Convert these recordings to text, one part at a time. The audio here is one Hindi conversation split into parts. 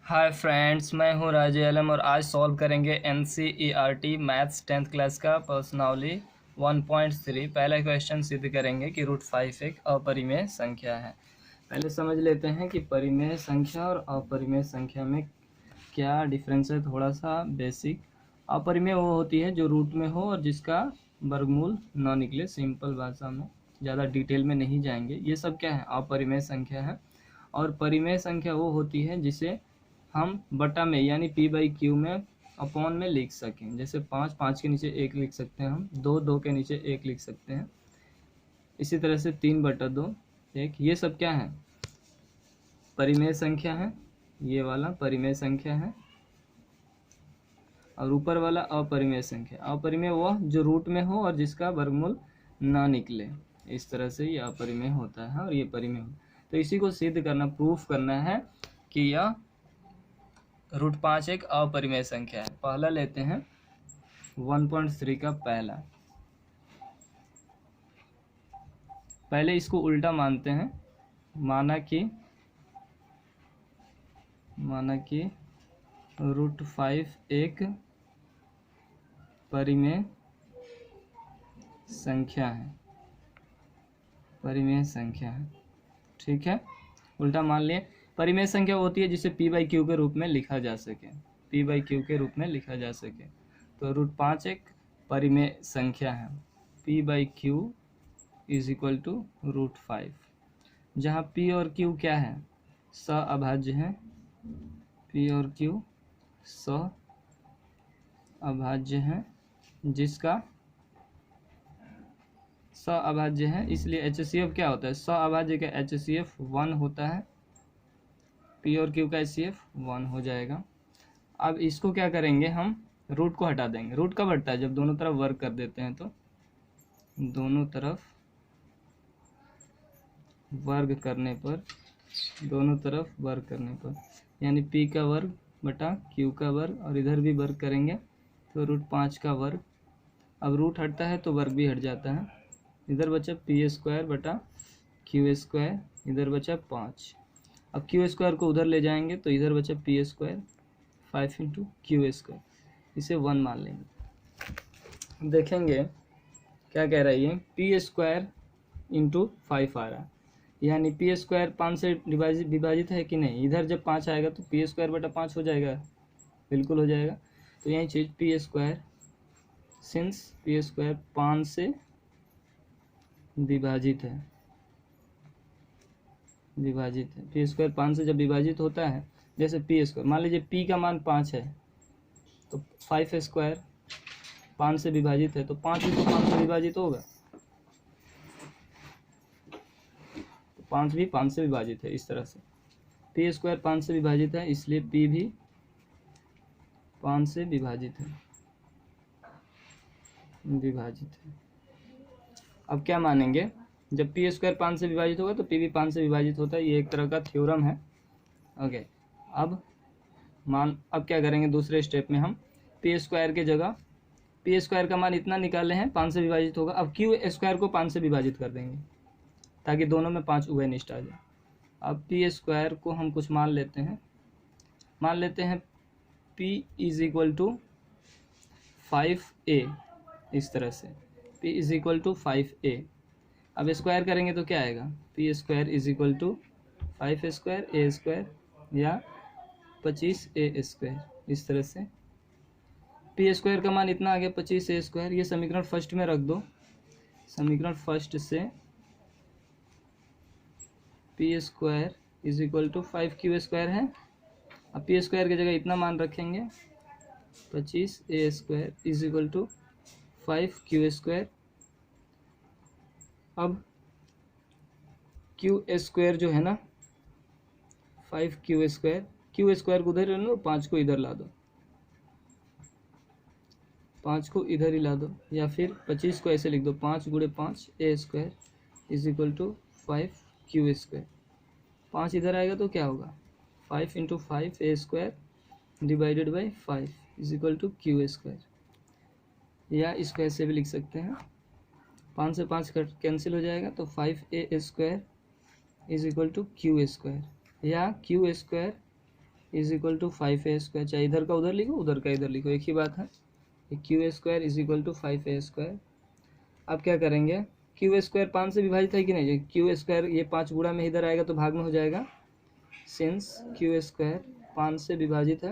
हाय फ्रेंड्स, मैं हूं राजे आलम और आज सॉल्व करेंगे NCERT मैथ्स 10th क्लास का प्रश्नावली 1.3। पहला क्वेश्चन सिद्ध करेंगे कि √5 एक अपरिमेय संख्या है। पहले समझ लेते हैं कि परिमेय संख्या और अपरिमेय संख्या में क्या डिफरेंस है। थोड़ा सा बेसिक। अपरिमेय वो होती है जो रूट में हो और जिसका वर्गमूल ना निकले। सिंपल भाषा में, ज़्यादा डिटेल में नहीं जाएंगे। ये सब क्या है? अपरिमेय संख्या है। और परिमेय संख्या वो होती है जिसे हम बटा में यानी P/Q में अपॉन में लिख सकें। जैसे 5 के नीचे 1 लिख सकते हैं, हम 2 के नीचे 1 लिख सकते हैं। इसी तरह से 3/2 1। ये सब क्या है? परिमेय संख्या है। ये वाला परिमेय संख्या है और ऊपर वाला अपरिमेय संख्या। अपरिमेय वह जो रूट में हो और जिसका वर्गमूल ना निकले। इस तरह से ये अपरिमेय होता है और ये परिमेय होता है। तो इसी को सिद्ध करना, प्रूफ करना है कि यह √5 एक अपरिमेय संख्या है। पहला लेते हैं 1.3 का पहला। पहले इसको उल्टा मानते हैं। माना कि √5 एक परिमेय संख्या है। परिमेय संख्या है, ठीक है। उल्टा मान लिए। परिमेय संख्या होती है जिसे P/Q के रूप में लिखा जा सके। P/Q के रूप में लिखा जा सके। तो √5 एक परिमेय संख्या है। P/Q इज इक्वल टू √5, जहाँ P और Q क्या है? सअभाज्य है। P और Q सअभाज्य है, जिसका सअभाज्य है, इसलिए HCF क्या होता है? सअभाज्य का HCF 1 होता है। P और Q का HCF 1 हो जाएगा। अब इसको क्या करेंगे? हम रूट को हटा देंगे। रूट कब हटता है? जब दोनों तरफ वर्ग कर देते हैं। तो दोनों तरफ वर्ग करने पर, यानी P का वर्ग बटा Q का वर्ग, और इधर भी वर्ग करेंगे तो √5 का वर्ग। अब रूट हटता है तो वर्ग भी हट जाता है। इधर बचा P² बटा Q², इधर बचा 5। अब Q² को उधर ले जाएंगे तो इधर बचा P², 5 × Q², इसे 1 मान लेंगे। देखेंगे क्या कह रहा है ये? P² × 5 आ रहा है, यानी P² 5 से विभाजित है कि नहीं? इधर जब 5 आएगा तो P² बटा 5 हो जाएगा, बिल्कुल हो जाएगा। तो यही चीज़ P², सिंस P² 5 से विभाजित है। P² 5 से जब विभाजित होता है, जैसे P², मान लीजिए P का मान 5 है तो 5² 5 से विभाजित है, तो 5 भी तो 5 से विभाजित होगा। तो 5 भी 5 से विभाजित है। इस तरह से P² 5 से विभाजित है, इसलिए P भी 5 से विभाजित है। अब क्या मानेंगे? जब P² 5 से विभाजित होगा तो P भी 5 से विभाजित होता है। ये एक तरह का थ्योरम है। ओके, अब क्या करेंगे? दूसरे स्टेप में हम P² के जगह P² का मान इतना निकाले हैं, 5 से विभाजित होगा। अब Q² को 5 से विभाजित कर देंगे ताकि दोनों में 5 उभयनिष्ठ आ जाए। अब P² को हम कुछ मान लेते हैं। P is equal to 5a। इस तरह से P is equal to 5a। अब स्क्वायर करेंगे तो क्या आएगा? P² is equal to 5² a² या 25a²। इस तरह से P² का मान इतना आ गया 25a²। ये समीकरण फर्स्ट में रख दो। समीकरण फर्स्ट से P² is equal to 5Q² है। अब P² की जगह इतना मान रखेंगे 25a² is equal to 5Q²। अब Q² जो है ना 5Q², Q² को उधर लो, 5 को इधर ला दो, 5 को इधर ही ला दो, या फिर 25 को ऐसे लिख दो 5 × 5 a² is equal to 5Q²। 5 इधर आएगा तो क्या होगा? 5 × 5 a² divided by 5 is equal to Q²। या इसको ऐसे भी लिख सकते हैं, 5 से 5 कैंसिल हो जाएगा तो 5a² is equal to Q², या Q² is equal to 5a², चाहे इधर का उधर लिखो उधर का इधर लिखो, एक ही बात है। q² is equal to 5a²। अब क्या करेंगे, q² 5 से विभाजित है कि नहीं, q² ये 5 गुणा में इधर आएगा तो भाग में हो जाएगा। सिंस q² 5 से विभाजित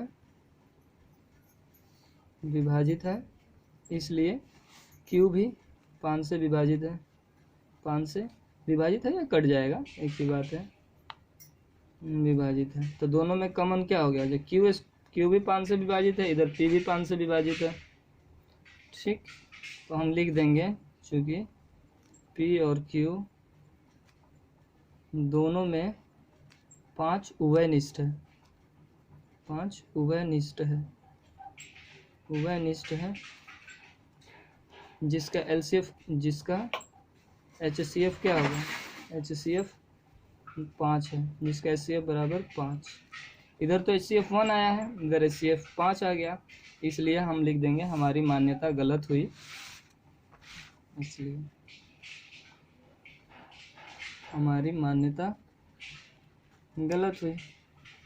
है, इसलिए q भी 5 से विभाजित है। 5 से विभाजित है या कट जाएगा, एक ही बात है, विभाजित है। तो दोनों में कॉमन क्या हो गया, जो q भी 5 से विभाजित है, इधर p भी 5 से विभाजित है। ठीक, तो हम लिख देंगे चूँकि p और q दोनों में 5 उभयनिष्ठ है, 5 उभयनिष्ठ है, जिसका LCF, जिसका HCF क्या होगा, HCF 5 है, जिसका HCF बराबर 5। इधर तो HCF 1 आया है, इधर HCF 5 आ गया, इसलिए हम लिख देंगे हमारी मान्यता गलत हुई। इसलिए हमारी मान्यता गलत हुई,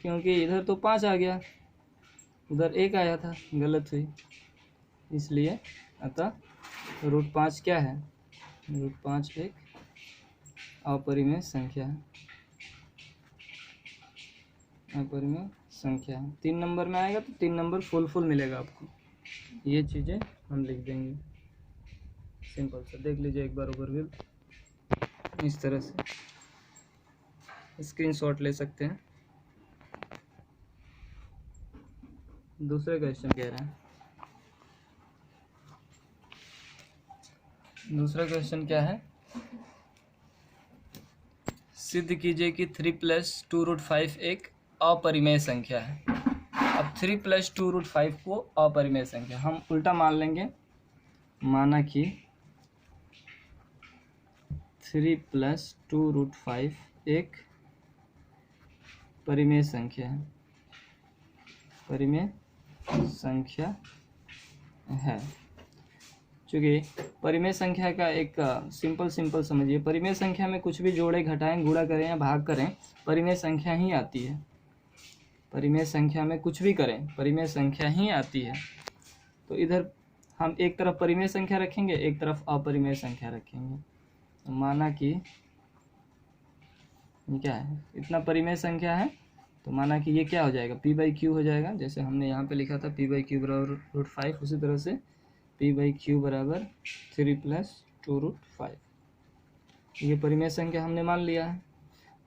क्योंकि इधर तो 5 आ गया, उधर 1 आया था, गलत हुई। इसलिए अतः √5 क्या है, √5 एक अपरिमेय संख्या है, अपरिमेय संख्या है। 3 नंबर में आएगा तो 3 नंबर फुल मिलेगा आपको। ये चीज़ें हम लिख देंगे, सिंपल सा देख लीजिए एक बार ओवरव्यू। इस तरह से स्क्रीनशॉट ले सकते हैं। दूसरा क्वेश्चन कह रहा है, दूसरा क्वेश्चन क्या है, सिद्ध कीजिए कि 3 + 2√5 एक अपरिमेय संख्या है। अब 3 + 2√5 को अपरिमेय संख्या हम उल्टा मान लेंगे, माना कि 3 + 2√5 एक परिमेय संख्या है, परिमेय संख्या है। चूँकि परिमेय संख्या का एक सिंपल समझिए, परिमेय संख्या में कुछ भी जोड़े, घटाएं, गुणा करें या भाग करें, परिमेय संख्या ही आती है। परिमेय संख्या में कुछ भी करें, परिमेय संख्या ही आती है। तो इधर हम एक तरफ परिमेय संख्या रखेंगे, एक तरफ अपरिमेय संख्या रखेंगे। तो माना कि क्या है, इतना परिमेय संख्या है, तो माना कि ये क्या हो जाएगा, p/q हो जाएगा। जैसे हमने यहाँ पे लिखा था p/q बराबर √5, उसी तरह से p/q बराबर 3 + 2√5। ये परिमेय संख्या हमने मान लिया है।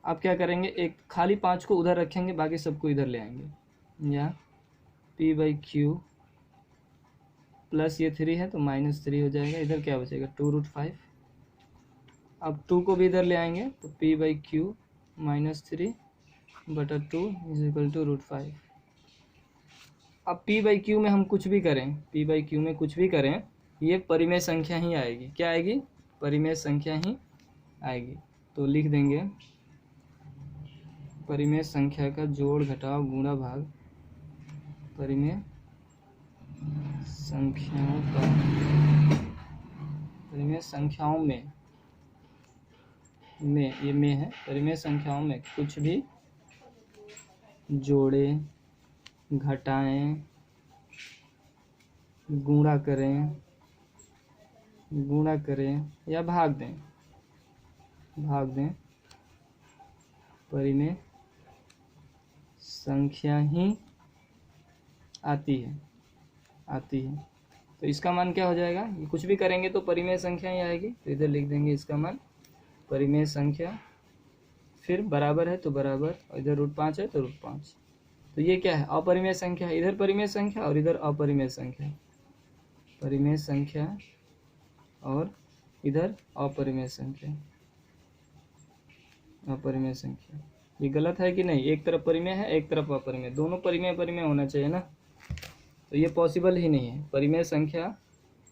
अब क्या करेंगे, एक खाली 5 को उधर रखेंगे, बाकी सबको इधर ले आएंगे। या p/q प्लस ये 3 है तो -3 हो जाएगा, इधर क्या बचेगा 2√5। अब 2 को भी इधर ले आएंगे तो p/q -3/2 = √5। अब p/q में हम कुछ भी करें, p/q में कुछ भी करें, ये परिमेय संख्या ही आएगी। क्या आएगी, परिमेय संख्या ही आएगी। तो लिख देंगे परिमेय संख्या का जोड़, घटाव, गुणा, भाग, परिमेय संख्याओं का, परिमेय संख्याओं में ये में है, परिमेय संख्याओं में कुछ भी जोड़े, घटाएं, गुणा करें या भाग दें, परिमेय संख्या ही आती है। तो इसका मान क्या हो जाएगा, ये कुछ भी करेंगे तो परिमेय संख्या ही आएगी। तो इधर लिख देंगे इसका मान परिमेय संख्या, फिर बराबर है तो बराबर, और इधर √5 है तो √5। तो ये क्या है, अपरिमेय संख्या, इधर परिमेय संख्या और इधर अपरिमेय संख्या, परिमेय संख्या और इधर अपरिमेय संख्या, अपरिमेय संख्या। ये गलत है कि नहीं, एक तरफ परिमेय है एक तरफ अपरिमेय, दोनों परिमेय होना चाहिए ना। तो ये पॉसिबल ही नहीं है, परिमेय संख्या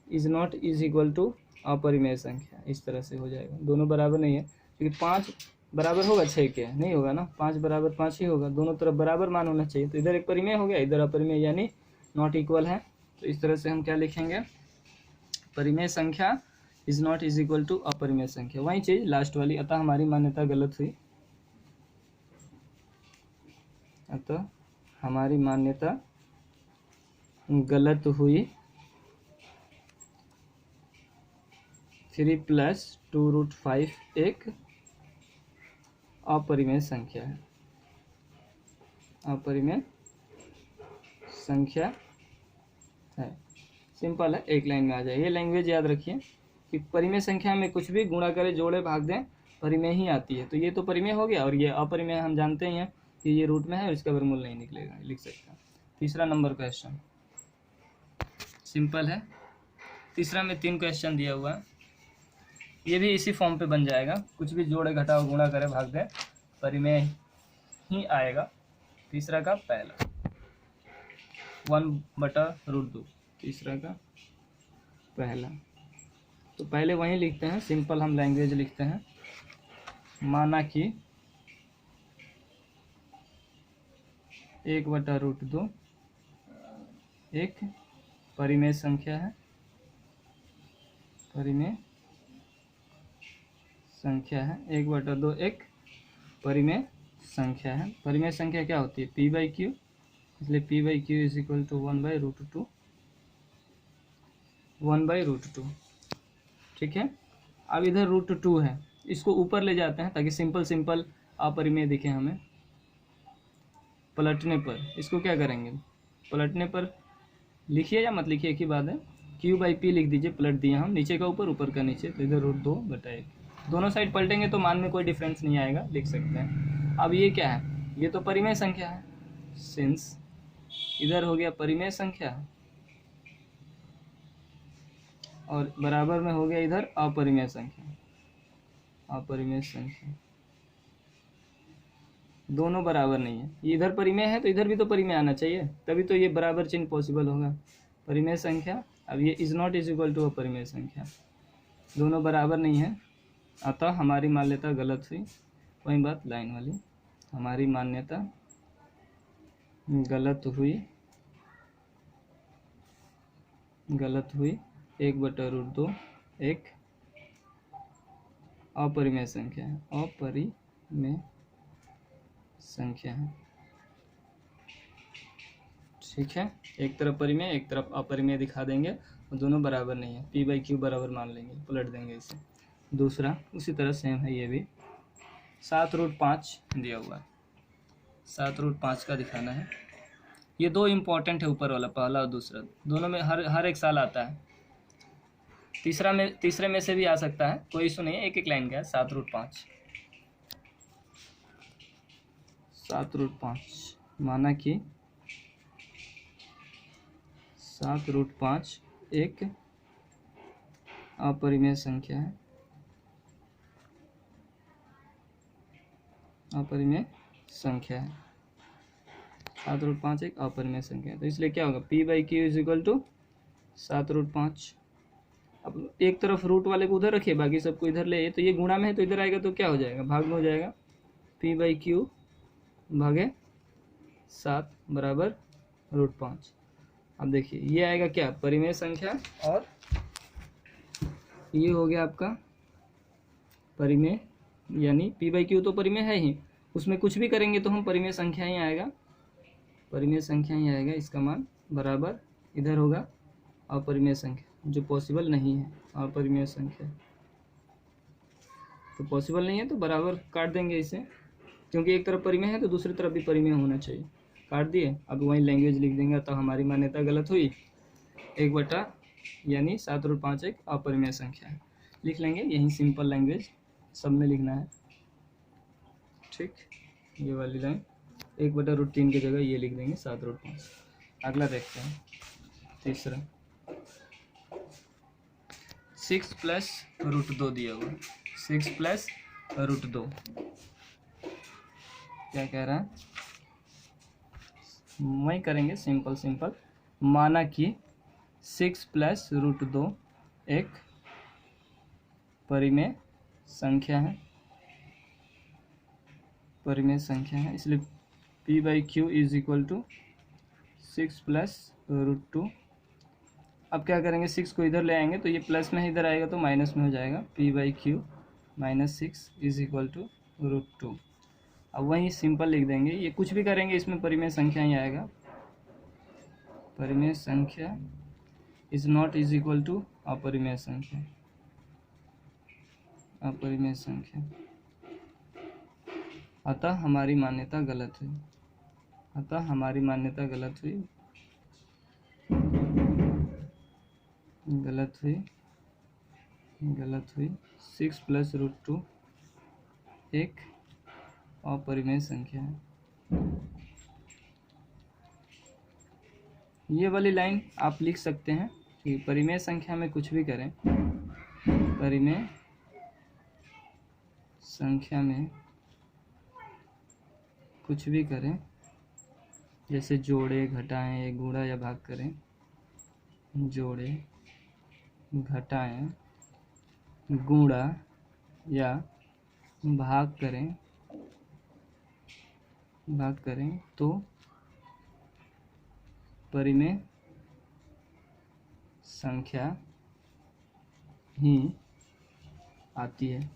इज नॉट इक्वल टू अपरिमेय संख्या। इस तरह से हो जाएगा, दोनों बराबर नहीं है, क्योंकि 5 बराबर होगा 6 के, नहीं होगा ना, 5 बराबर 5 ही होगा, दोनों तरफ बराबर मान होना चाहिए। तो इधर एक परिमेय हो गया, इधर अपरिमेय, यानी नॉट इक्वल है। तो इस तरह से हम क्या लिखेंगे, परिमेय संख्या इज नॉट इक्वल टू अपरिमेय संख्या, वही चीज लास्ट वाली। अतः हमारी मान्यता गलत हुई, अतः हमारी मान्यता गलत हुई 3 + 2√5 एक अपरिमेय संख्या है, अपरिमेय संख्या है। सिंपल है, एक लाइन में आ जाए। ये लैंग्वेज याद रखिए कि परिमेय संख्या में कुछ भी गुणा करें, जोड़े, भाग दें, परिमेय ही आती है। तो ये तो परिमेय हो गया, और ये अपरिमेय हम जानते ही हैं कि ये रूट में है और इसका वर्गमूल नहीं निकलेगा, लिख सकते हैं। तीसरा नंबर क्वेश्चन सिंपल है। तीसरा में 3 क्वेश्चन दिया हुआ है, ये भी इसी फॉर्म पे बन जाएगा। कुछ भी जोड़े, घटाओ, गुणा करे, भाग दें, परिमेय ही आएगा। तीसरा का पहला 1/√2, तीसरा का पहला। तो पहले वहीं लिखते हैं, सिंपल हम लैंग्वेज लिखते हैं। माना कि 1/√2 एक परिमेय संख्या है, परिमेय संख्या है। 1/2 एक परिमेय संख्या है। परिमेय संख्या क्या होती है? p/q, इसलिए p/q = 1/√2, 1/√2। ठीक है। अब इधर √2 है, इसको ऊपर ले जाते हैं ताकि सिंपल सिंपल अपरिमेय दिखे हमें। पलटने पर इसको क्या करेंगे? पलटने पर लिखिए या मत लिखिए, एक ही बात है। q/p लिख दीजिए, पलट दिए हम, नीचे का ऊपर, ऊपर का नीचे, तो इधर √2/1। दोनों साइड पलटेंगे तो मान में कोई डिफरेंस नहीं आएगा, लिख सकते हैं। अब ये क्या है? ये तो परिमेय संख्या है, सिंस इधर हो गया परिमेय संख्या और बराबर में हो गया इधर अपरिमेय संख्या, अपरिमेय संख्या। दोनों बराबर नहीं है, ये इधर परिमेय है तो इधर भी तो परिमेय आना चाहिए, तभी तो ये बराबर चिन्ह पॉसिबल होगा। परिमेय संख्या, अब ये is not is equal to अपरिमेय संख्या, दोनों बराबर नहीं है, अतः हमारी मान्यता गलत हुई। वही बात लाइन वाली, हमारी मान्यता गलत हुई, गलत हुई। 1/√2 एक अपरिमेय संख्या है, अपरिमेय संख्या है। ठीक है, एक तरफ परिमेय, एक तरफ अपरिमेय दिखा देंगे, और दोनों बराबर नहीं है, p/q बराबर मान लेंगे, पलट देंगे इसे। दूसरा उसी तरह सेम है, ये भी 7√5 दिया हुआ है, 7√5 का दिखाना है। ये दो इम्पॉर्टेंट है, ऊपर वाला पहला और दूसरा, दोनों में हर एक साल आता है। तीसरे में से भी आ सकता है, कोई इशू नहीं है, एक एक लाइन का है। 7√5, 7√5 माना कि 7√5 एक अपरिमेय संख्या है, अपरिमेय संख्या है। 7√5 एक अपरिमेय संख्या है, तो इसलिए क्या होगा? p/q = 7√5। अब एक तरफ रूट वाले को उधर रखिए, बाकी सबको इधर ले, तो ये गुणा में है तो इधर आएगा तो क्या हो जाएगा? भाग में हो जाएगा। p/q भागे 7 बराबर √5। अब देखिए ये आएगा क्या? परिमेय संख्या, और ये हो गया आपका परिमेय, यानी p/q तो परिमेय है ही, उसमें कुछ भी करेंगे तो हम परिमेय संख्या ही आएगा, परिमेय संख्या ही आएगा। इसका मान बराबर इधर होगा अपरिमेय संख्या, जो पॉसिबल नहीं है। अपरिमेय संख्या तो पॉसिबल नहीं है, तो बराबर काट देंगे इसे, क्योंकि एक तरफ परिमेय है तो दूसरी तरफ भी परिमेय होना चाहिए। काट दिए, अब वही लैंग्वेज लिख देंगे, तो हमारी मान्यता गलत हुई। 1 यानी 7√5 एक अपरिमेय संख्या है, लिख लेंगे। यही सिंपल लैंग्वेज सब में लिखना है। ठीक, ये वाली लाइन 1/√3 की जगह ये लिख देंगे 7√5। अगला देखते हैं, तीसरा 6 + √2 दिया हुआ, 6 + √2 क्या कह रहा है? वही करेंगे, सिंपल सिंपल। माना कि 6 + √2 एक परिमेय संख्या है, परिमेय संख्या है, इसलिए p/q = 6 + √2। अब क्या करेंगे? 6 को इधर ले आएंगे तो ये प्लस में इधर आएगा तो माइनस में हो जाएगा। p/q - 6 = √2। अब वही सिंपल लिख देंगे, ये कुछ भी करेंगे इसमें परिमेय संख्या ही आएगा। परिमेय संख्या is not is equal to अपरिमेय संख्या, अपरिमेय संख्या। अतः हमारी मान्यता गलत हुई, अतः हमारी मान्यता गलत हुई, गलत हुई, गलत हुई। 6 + √2 एक अपरिमेय संख्या है। ये वाली लाइन आप लिख सकते हैं कि परिमेय संख्या में कुछ भी करें, परिमेय संख्या में कुछ भी करें, जैसे जोड़े, घटाएं, गुणा या भाग करें, जोड़े, घटाएं, गुणा या भाग करें, तो परिमेय संख्या ही आती है।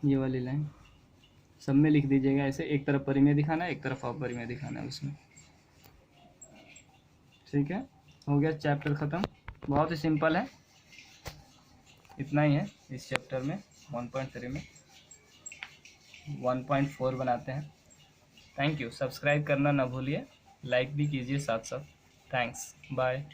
ये वाली लाइन सब में लिख दीजिएगा ऐसे, एक तरफ परिमेय दिखाना है, एक तरफ अपरिमेय दिखाना है उसमें। ठीक है, हो गया चैप्टर ख़त्म। बहुत ही सिंपल है, इतना ही है इस चैप्टर में। 1.3 में 1.4 बनाते हैं। थैंक यू, सब्सक्राइब करना ना भूलिए, लाइक भी कीजिए साथ साथ। Thanks, bye.